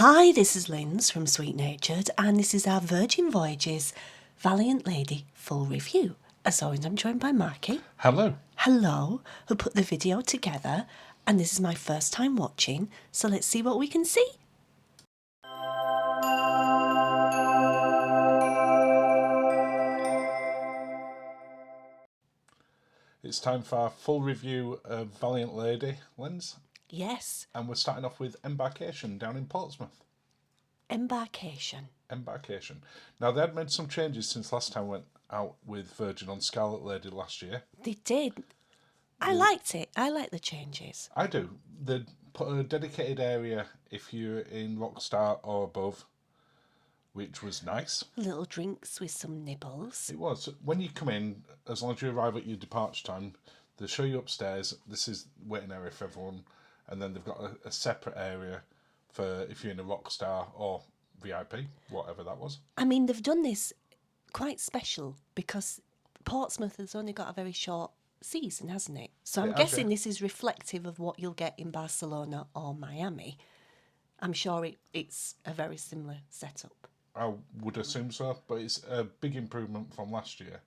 Hi, this is Linz from Sweet Natured, and this is our Virgin Voyages Valiant Lady full review. As always, I'm joined by Marky. Hello. Hello, who put the video together, and this is my first time watching, so let's see what we can see. It's time for our full review of Valiant Lady, Linz. Yes. And we're starting off with Embarkation down in Portsmouth. Embarkation. Now, they had made some changes since last time we went out with Virgin on Scarlet Lady last year. They did. I liked it. I like the changes. I do. They put a dedicated area if you're in Rockstar or above, which was nice. Little drinks with some nibbles. It was. When you come in, as long as you arrive at your departure time, they'll show you upstairs. This is waiting area for everyone. And then they've got a separate area for if you're in a Rockstar or VIP, whatever that was. I mean, they've done this quite special because Portsmouth has only got a very short season, hasn't it? So I'm guessing this is reflective of what you'll get in Barcelona or Miami. I'm sure it's a very similar setup. I would assume so, but it's a big improvement from last year.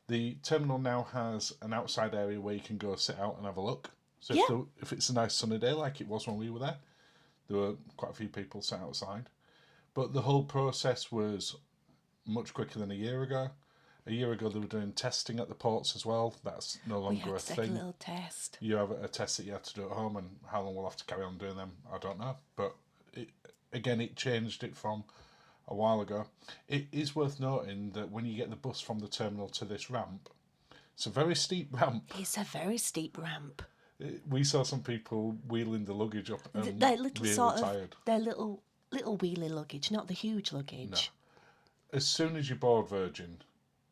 The terminal now has an outside area where you can go sit out and have a look. So if it's a nice sunny day like it was when we were there were quite a few people sat outside. But the whole process was much quicker than a year ago. A year ago they were doing testing at the ports as well. That's no longer a thing. A little test. You have a test that you had to do at home, and how long we'll have to carry on doing them, I don't know. But it changed it from a while ago. It is worth noting that when you get the bus from the terminal to this ramp, it's a very steep ramp. It's a very steep ramp. We saw some people wheeling the luggage up and they're little really tired. They're little wheelie luggage, not the huge luggage. No. As soon as you board Virgin,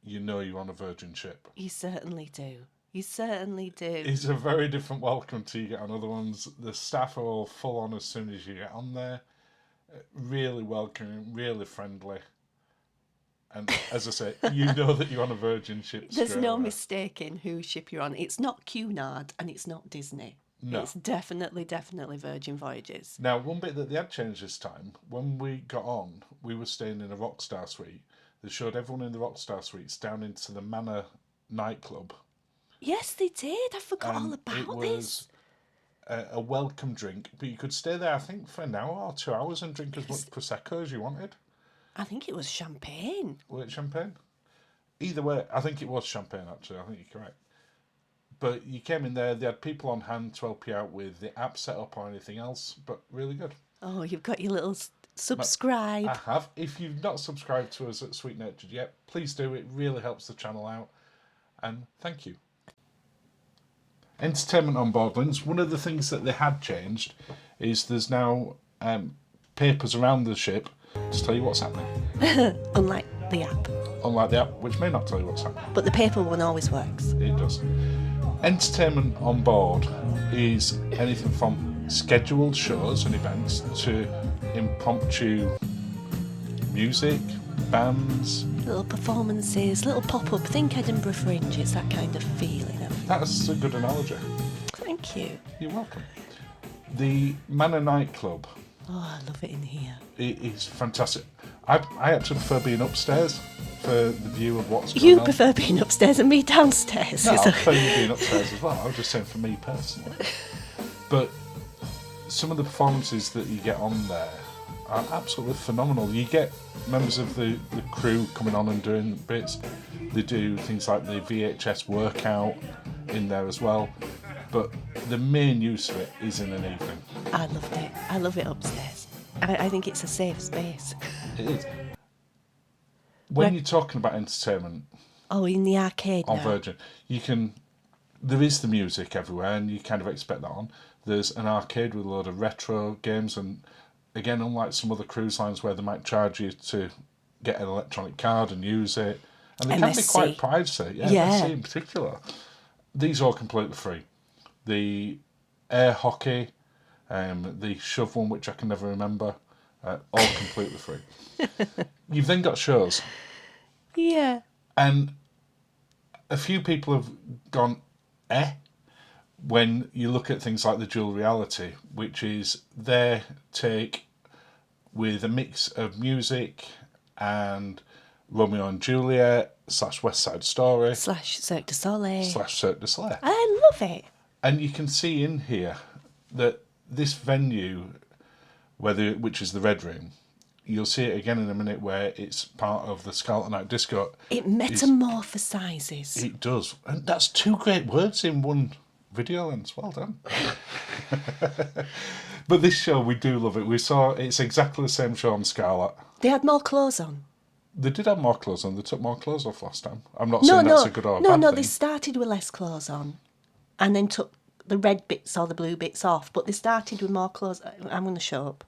you know you're on a Virgin ship. You certainly do. You certainly do. It's a very different welcome to you get on other ones. The staff are all full on as soon as you get on there. Really welcoming, really friendly. And as I say, you know that you're on a Virgin ship. There's no mistaking whose ship you're on. It's not Cunard and it's not Disney. No. It's definitely Virgin Voyages. Now, one bit that they had changed this time, when we got on, we were staying in a Rockstar suite. They showed everyone in the Rockstar suites down into the Manor nightclub. Yes, they did. I forgot all about this. It was a welcome drink, but you could stay there, I think, for an hour or 2 hours and drink as much Prosecco as you wanted. I think it was champagne. Was it champagne? Either way, I think it was champagne, actually. I think you're correct. But you came in there, they had people on hand to help you out with the app set up or anything else, but really good. Oh, you've got your little subscribe. I have. If you've not subscribed to us at Sweet Natured yet, please do. It really helps the channel out. And thank you. Entertainment on board, Linz. One of the things that they had changed is there's now papers around the ship to tell you what's happening. Unlike the app, which may not tell you what's happening. But the paper one always works. It does. Entertainment on board is anything from scheduled shows and events to impromptu music, bands. Little performances, little pop-up. Think Edinburgh Fringe. It's that kind of feeling. That's a good analogy. Thank you. You're welcome. The Manor nightclub. Oh, I love it in here. It is fantastic. I actually prefer being upstairs for the view of what's going on. You prefer being upstairs and me downstairs? No, I prefer you being upstairs as well. I was just saying for me personally. But some of the performances that you get on there are absolutely phenomenal. You get members of the crew coming on and doing bits. They do things like the VHS workout in there as well. But the main use of it is in an evening. I loved it. I love it upstairs. I think it's a safe space. It is. When you're talking about entertainment... Oh, in the arcade on Virgin, there is the music everywhere and you kind of expect that on. There's an arcade with a load of retro games and, again, unlike some other cruise lines where they might charge you to get an electronic card and use it, and they can be quite pricey. Yeah, MSC in particular. These are all completely free. The air hockey, the shove one, which I can never remember, all completely free. You've then got shows. Yeah. And a few people have gone, when you look at things like the dual reality, which is their take with a mix of music and Romeo and Juliet / West Side Story / Cirque du Soleil / Cirque du Soleil. I love it. And you can see in here that this venue, which is the Red Room, you'll see it again in a minute where it's part of the Scarlet Night Disco. It metamorphosises. It does. And that's 2 great words in one video lens. Well done. But this show, we do love it. We saw it's exactly the same show on Scarlet. They had more clothes on. They did have more clothes on. They took more clothes off last time. I'm not saying that's a good or a bad thing. No, they started with less clothes on and then took the red bits or the blue bits off, but they started with more clothes. I'm going to show up.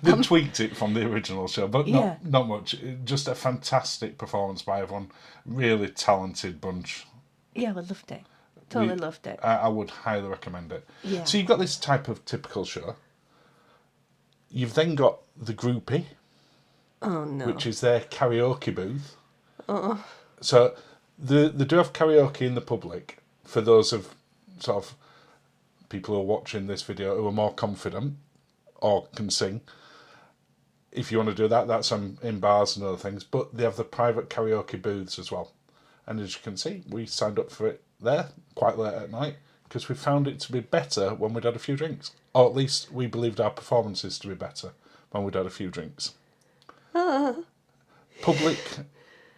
They tweaked it from the original show, but not much. Just a fantastic performance by everyone. Really talented bunch. Yeah, we loved it. Totally loved it. I would highly recommend it. Yeah. So you've got this type of typical show. You've then got the groupie. Oh, no. Which is their karaoke booth. So they do have karaoke in the public for those of sort of people who are watching this video who are more confident or can sing. If you want to do that, that's in bars and other things. But they have the private karaoke booths as well. And as you can see, we signed up for it there quite late at night because we found it to be better when we'd had a few drinks. Or at least we believed our performances to be better when we'd had a few drinks. Public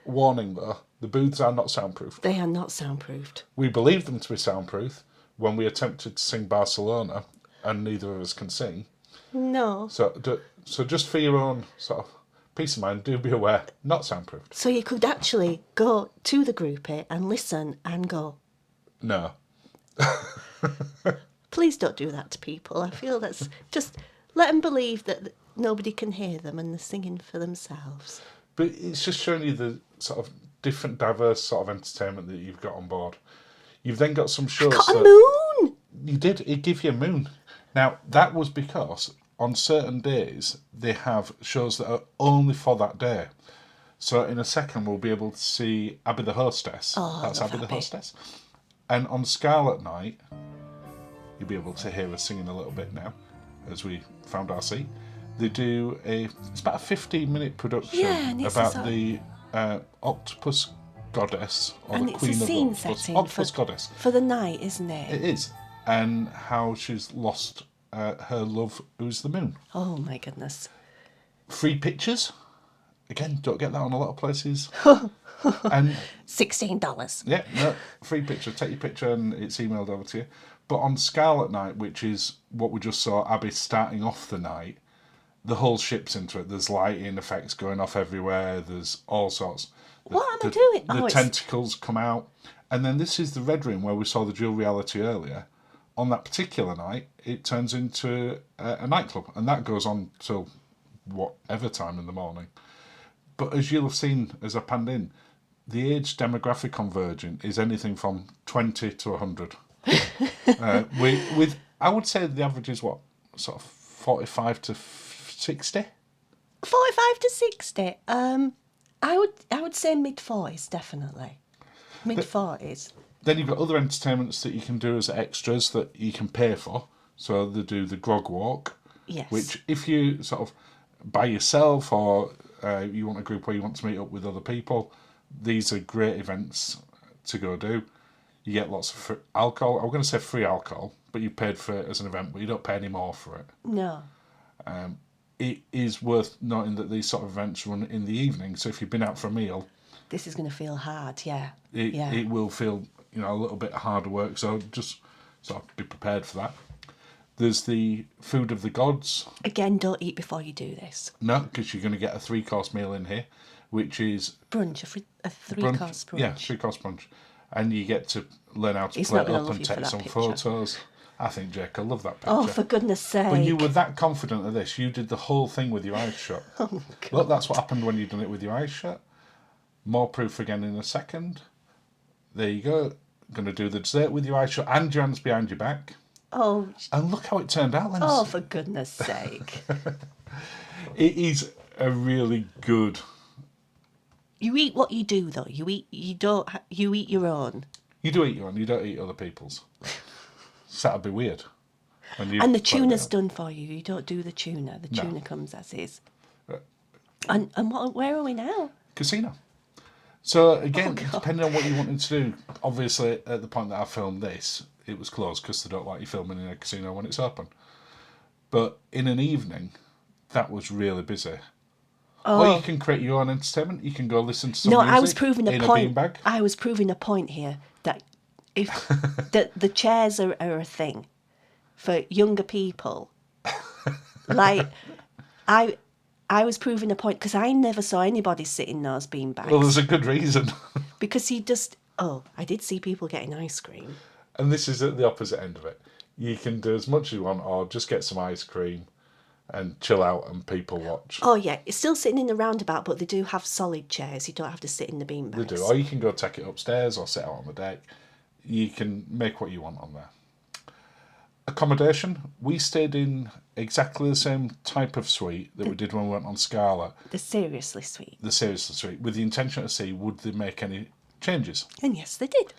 warning though, the booths are not soundproof. They are not soundproofed. We believed them to be soundproof when we attempted to sing Barcelona and neither of us can sing. No. So just for your own sort of peace of mind, do be aware, not soundproofed. So you could actually go to the groupie and listen and go, No. please don't do that to people. I feel that's just let them believe that nobody can hear them and they're singing for themselves. But it's just showing you the sort of different, diverse sort of entertainment that you've got on board. You've then got some shows. Got a moon! You did. It gave you a moon. Now, that was because on certain days they have shows that are only for that day. So in a second we'll be able to see Abby the Hostess. Oh, That's I love Abby the Abby. Hostess. And on Scarlet Night, you'll be able to hear us singing a little bit now, as we found our seat. They do it's about a 15-minute production about the octopus goddess, or And the it's queen a of scene octopus. setting Octopus goddess. for the night, isn't it? It is. And how she's lost her love, who's the moon. Oh my goodness. Free pictures. Again, don't get that on a lot of places. And $16. yeah, no, free picture. Take your picture and it's emailed over to you. But on Scarlet Night, which is what we just saw Abby starting off the night, the whole ship's into it. There's lighting effects going off everywhere. There's all sorts. What am I doing? The tentacles come out. And then this is the Red Room where we saw the dual reality earlier. On that particular night, it turns into a nightclub. And that goes on till whatever time in the morning. But as you'll have seen as I panned in, the age demographic on Virgin is anything from 20 to 100. With I would say the average is what? Sort of 45 to 60? 45 to 60. I would say mid-40s, definitely. Mid-40s. Then you've got other entertainments that you can do as extras that you can pay for. So they do the grog walk. Yes. Which if you sort of by yourself or you want a group where you want to meet up with other people, these are great events to go do. You get lots of free alcohol. I'm going to say free alcohol, but you paid for it as an event, but you don't pay any more for it. No. It is worth noting that these sort of events run in the evening. So if you've been out for a meal, This is going to feel hard, yeah. it will feel a little bit harder work. So just sort of be prepared for that. There's the food of the gods. Again, don't eat before you do this. No, because you're going to get a 3-course meal in here, which is Brunch, a three-course brunch. Yeah, 3-course brunch. And you get to learn how to He's plate not gonna up love and you for take that some picture. photos. I think Jake will love that picture. Oh, for goodness sake. When you were that confident of this, you did the whole thing with your eyes shut. Oh, my God. Look, that's what happened when you've done it with your eyes shut. More proof again in a second. There you go. Going to do the dessert with your eyes shut and your hands behind your back. Oh, And look how it turned out, Linzi. oh, for goodness sake. It is a really good... You eat what you do, though. You eat your own. You do eat your own, you don't eat other people's. So that'd be weird. And the tuna's done for you. You don't do the tuna. The tuna comes as is. And where are we now? Casino. So again, depending on what you wanted to do, obviously at the point that I filmed this, it was closed because they don't like you filming in a casino when it's open. But in an evening, that was really busy. Or you can create your own entertainment. You can go listen to some music I was proving in a point. A beanbag. I was proving a point here that if the chairs are a thing for younger people, like I was proving a point because I never saw anybody sit in those beanbags. Well, there's a good reason. Because I did see people getting ice cream. And this is at the opposite end of it. You can do as much as you want, or just get some ice cream and chill out and people watch. Oh yeah, it's still sitting in the roundabout, but they do have solid chairs. You don't have to sit in the beanbags. They do. Or you can go take it upstairs or sit out on the deck. You can make what you want on there. Accommodation, we stayed in exactly the same type of suite that we did when we went on Scarlet. The Seriously Suite. The Seriously Suite, with the intention to see would they make any changes. And yes, they did.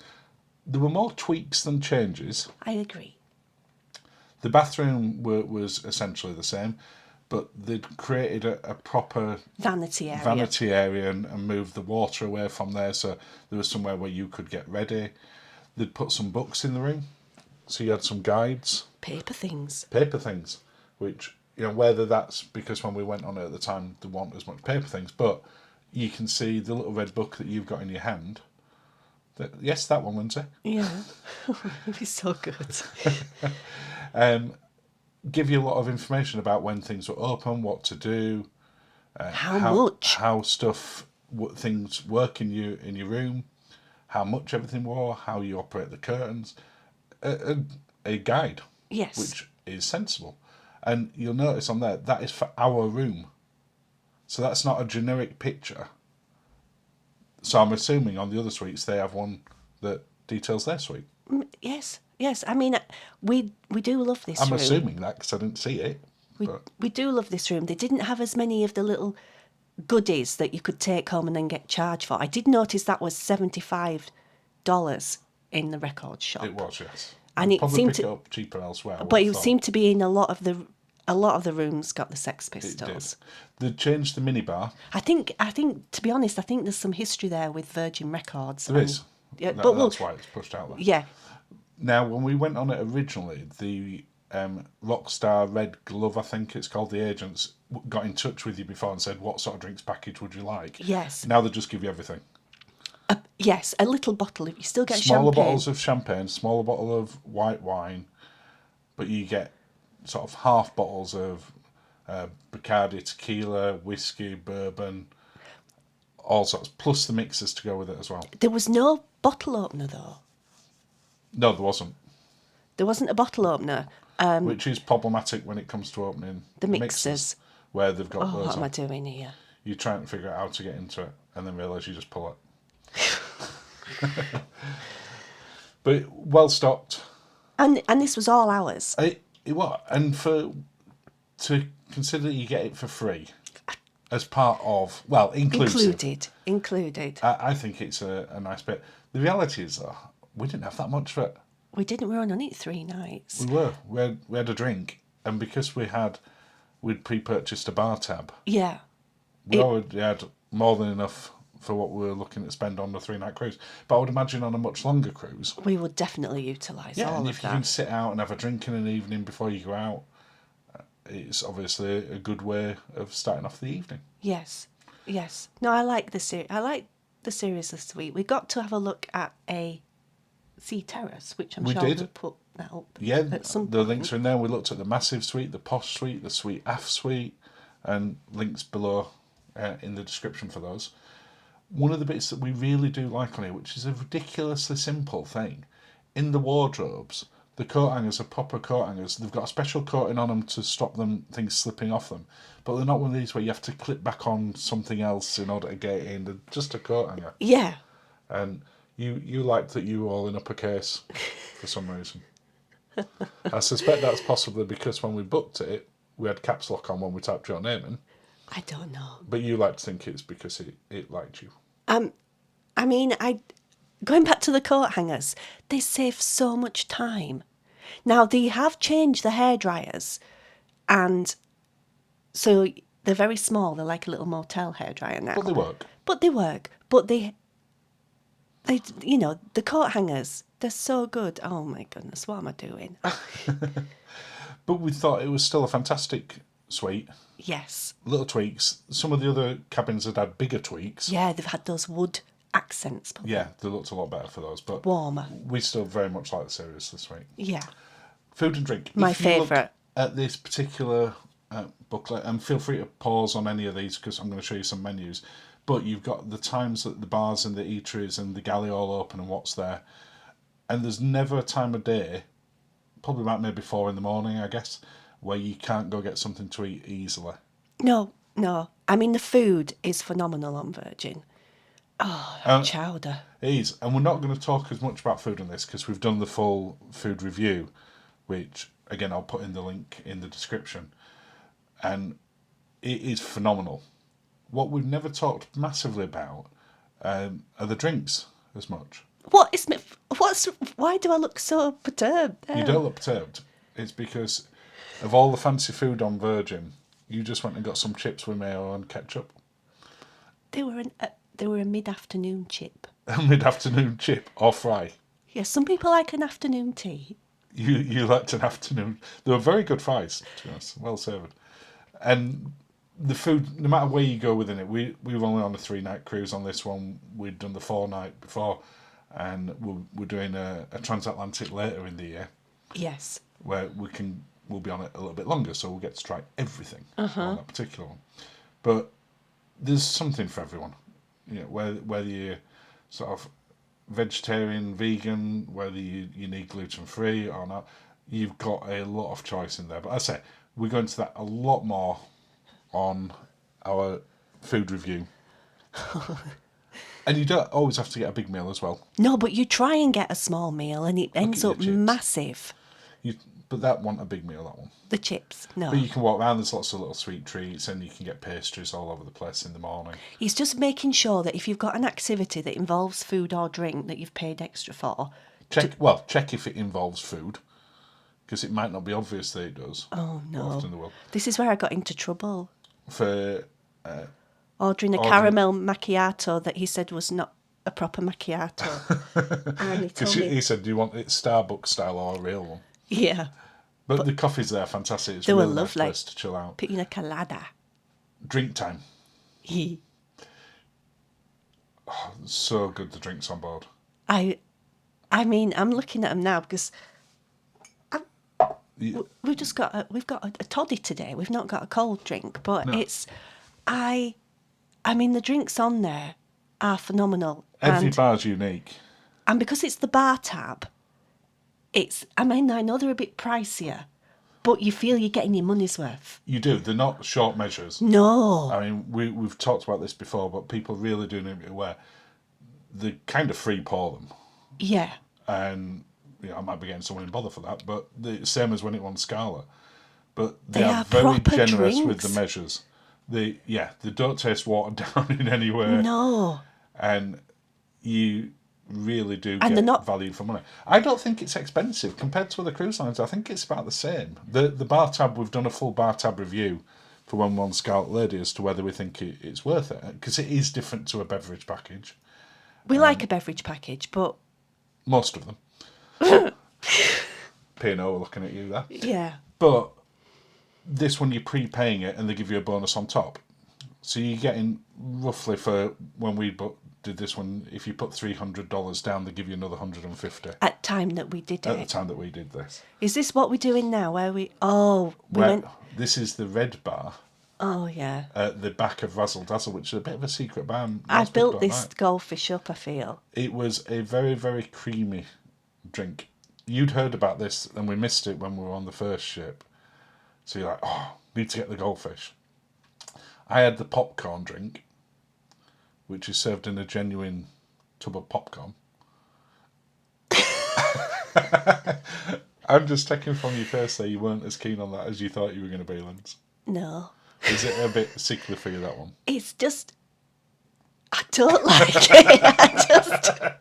There were more tweaks than changes. I agree. The bathroom was essentially the same, but they'd created a proper vanity area and moved the water away from there, so there was somewhere where you could get ready. They'd put some books in the room, so you had some guides. Paper things, which, whether that's because when we went on it at the time, there weren't as much paper things, but you can see the little red book that you've got in your hand. Yes, that one, Linzi. Yeah, it'd be so good. Give you a lot of information about when things were open, what to do, how things work in your room, how much everything was, how you operate the curtains, a guide, yes, which is sensible. And you'll notice on there that is for our room, so that's not a generic picture. So I'm assuming on the other suites they have one that details their suite. Yes. I mean, we do love this room. I'm assuming that because I didn't see it. We do love this room. They didn't have as many of the little goodies that you could take home and then get charged for. I did notice that was $75 in the record shop. It was, yes. And it seemed to pick it up cheaper elsewhere. But it seemed to be in a lot of the rooms got the Sex Pistols. They changed the minibar. I think to be honest, I think there's some history there with Virgin Records. There is. Yeah, that's why it's pushed out there. Yeah. Now, when we went on it originally, the Rockstar Red Glove, I think it's called, the agents got in touch with you before and said, what sort of drinks package would you like? Yes. Now they just give you everything. Yes, a little bottle. You still get smaller champagne. Bottles of champagne, smaller bottle of white wine, but you get sort of half bottles of Bacardi, tequila, whiskey, bourbon, all sorts, plus the mixers to go with it as well. There was no bottle opener, though. No, there wasn't. There wasn't a bottle opener. Which is problematic when it comes to opening the mixers. Where they've got those what am on. I doing here? You try and figure out how to get into it and then realise you just pull it. But well stocked. And this was all ours. It was. And to consider you get it for free as part of, well, inclusive. Included. I think it's a nice bit. The reality is, though, we didn't have that much for it. We didn't. We were on it 3 nights. We were. We had a drink, and because we'd pre-purchased a bar tab. Yeah. We already had more than enough for what we were looking to spend on the 3-night cruise. But I would imagine on a much longer cruise, we would definitely utilise all of that. Yeah, and if you can sit out and have a drink in an evening before you go out, it's obviously a good way of starting off the evening. Yes. No, I like the Seriously Suite. We got to have a look at a sea terrace, which I'm sure we'll put that up. Yeah, at some the point. links are in there. We looked at the massive suite, the posh suite, the suite aft suite, and links below in the description for those. One of the bits that we really do like on here, which is a ridiculously simple thing, in the wardrobes, the coat hangers are proper coat hangers. They've got a special coating on them to stop things slipping off them. But they're not one of these where you have to clip back on something else in order to get it in. They're just a coat hanger. Yeah. And you liked that you were all in uppercase for some reason. I suspect that's possibly because when we booked it, we had caps lock on when we typed your name in. I don't know. But you like to think it's because it liked you. I mean, going back to the coat hangers, they save so much time. Now, they have changed the hairdryers, and so they're very small. They're like a little motel hairdryer now. But they work. But they work. But they, the coat hangers, they're so good. Oh my goodness, what am I doing? But we thought it was still a fantastic suite. Yes. Little tweaks. Some of the other cabins had bigger tweaks. Yeah, they've had those wood accents. Yeah, they looked a lot better for those. But warmer. We still very much like the series this week. Yeah. Food and drink. My If you look favourite. at this particular booklet, and feel free to pause on any of these because I'm going to show you some menus. But you've got the times that the bars and the eateries and the galley all open and what's there. And there's never a time of day, probably about maybe 4 in the morning, I guess, where you can't go get something to eat easily. No. I mean, the food is phenomenal on Virgin. Oh, chowder. It is. And we're not going to talk as much about food on this because we've done the full food review, which, again, I'll put in the link in the description. And it is phenomenal. What we've never talked massively about are the drinks as much. Why do I look so perturbed there? You don't look perturbed. It's because of all the fancy food on Virgin, you just went and got some chips with mayo and ketchup. They were a mid-afternoon chip. A mid-afternoon chip or fry. Yeah, some people like an afternoon tea. You liked an afternoon. They were very good fries, to be honest. Well served. And the food, no matter where you go within it, we were only on a 3-night cruise on this one. We'd done the 4-night before, and we're doing a transatlantic later in the year. Yes. Where we'll be on it a little bit longer, so we'll get to try everything on that particular one. But there's something for everyone. You know, whether you're sort of vegetarian, vegan, whether you need gluten-free or not, you've got a lot of choice in there. But as I say, we're going into that a lot more on our food review. And you don't always have to get a big meal as well. No, but you try and get a small meal and it ends up massive. But that wasn't a big meal, that one. The chips, no. But you can walk around, there's lots of little sweet treats, and you can get pastries all over the place in the morning. It's just making sure that if you've got an activity that involves food or drink that you've paid extra for... Check if it involves food, because it might not be obvious that it does. Oh, no. Often they will. This is where I got into trouble. For... ordering a caramel macchiato that he said was not a proper macchiato. And he told me... He said, do you want it Starbucks style or a real one? Yeah. But the coffees there are fantastic. It's they really were lovely. Nice place to chill out. Pina colada. Drink time. So good, the drinks on board. I mean, I'm looking at them now because we've got a toddy today. We've not got a cold drink, but no. I mean, the drinks on there are phenomenal. Every bar's unique. And because it's the bar tab, I know they're a bit pricier, but you feel you're getting your money's worth. You do. They're not short measures. No. I mean, we've talked about this before, but people really do need to be aware. They kind of free pour them. Yeah. And I might be getting someone in bother for that, but the same as when it won Scarlet. But they are very generous drinks. with the measures. They don't taste watered down in any way. No. And you really do get value for money. I don't think it's expensive compared to other cruise lines. I think it's about the same. The bar tab, we've done a full bar tab review for when we're on Scarlet Lady as to whether we think it's worth it, because it is different to a beverage package. We like a beverage package, but... Most of them. P&O are looking at you there. Yeah. But this one, you're prepaying it and they give you a bonus on top. So you're getting roughly for when we did this one, if you put $300 down, they give you another $150. At time that we did it. At the time that we did this. Is this what we're doing now? This is the red bar. Oh, yeah. At the back of Razzle Dazzle, which is a bit of a secret bar. I built this goldfish up, I feel. It was a very, very creamy drink. You'd heard about this and we missed it when we were on the first ship. So you're like, need to get the goldfish. I had the popcorn drink, which is served in a genuine tub of popcorn. I'm just taking from your face there you weren't as keen on that as you thought you were going to be, Linz. No. Is it a bit sickly for you, that one? It's just... I don't like it.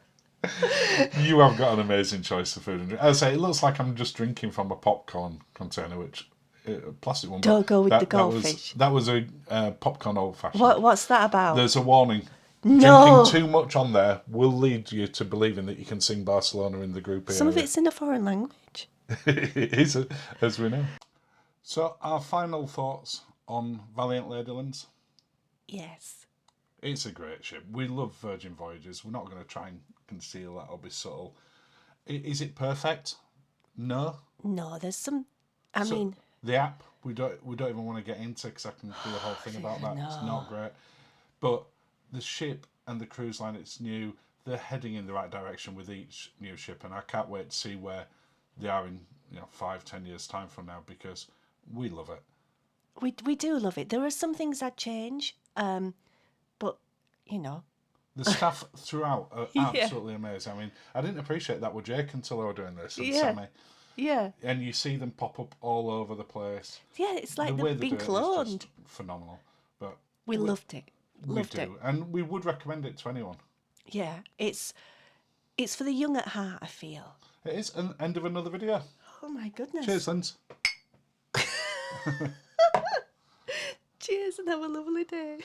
You have got an amazing choice of food and drink. As I say, it looks like I'm just drinking from a popcorn container, which a plastic one. Don't But go with the that goldfish. that was a popcorn old fashioned. What's that about? There's a warning. No. Drinking too much on there will lead you to believing that you can sing Barcelona in the group Some area. of it's in a foreign language. It is, as we know. So, our final thoughts on Valiant Lady, Linz? Yes. It's a great ship. We love Virgin Voyages. We're not going to try and conceal that or be subtle. Is it perfect? No. No, there's some. I So, mean, the app we don't even want to get into because I can do a whole thing about that. It's not great, but the ship and the cruise line, it's new. They're heading in the right direction with each new ship, and I can't wait to see where they are in 5-10 years time from now because we love it. we do love it. There are some things I'd change, but The staff throughout are Yeah. absolutely amazing. I mean, I didn't appreciate that with Jake until they were doing this and Yeah. Sammy. yeah, And you see them pop up all over the place. yeah. It's like The way they've they been do it is cloned. just phenomenal. But We loved it. we Loved do, it. and we would recommend it to anyone. Yeah, it's for the young at heart, I feel. It is an end of another video. Oh my goodness. Cheers, Linz. Cheers and have a lovely day.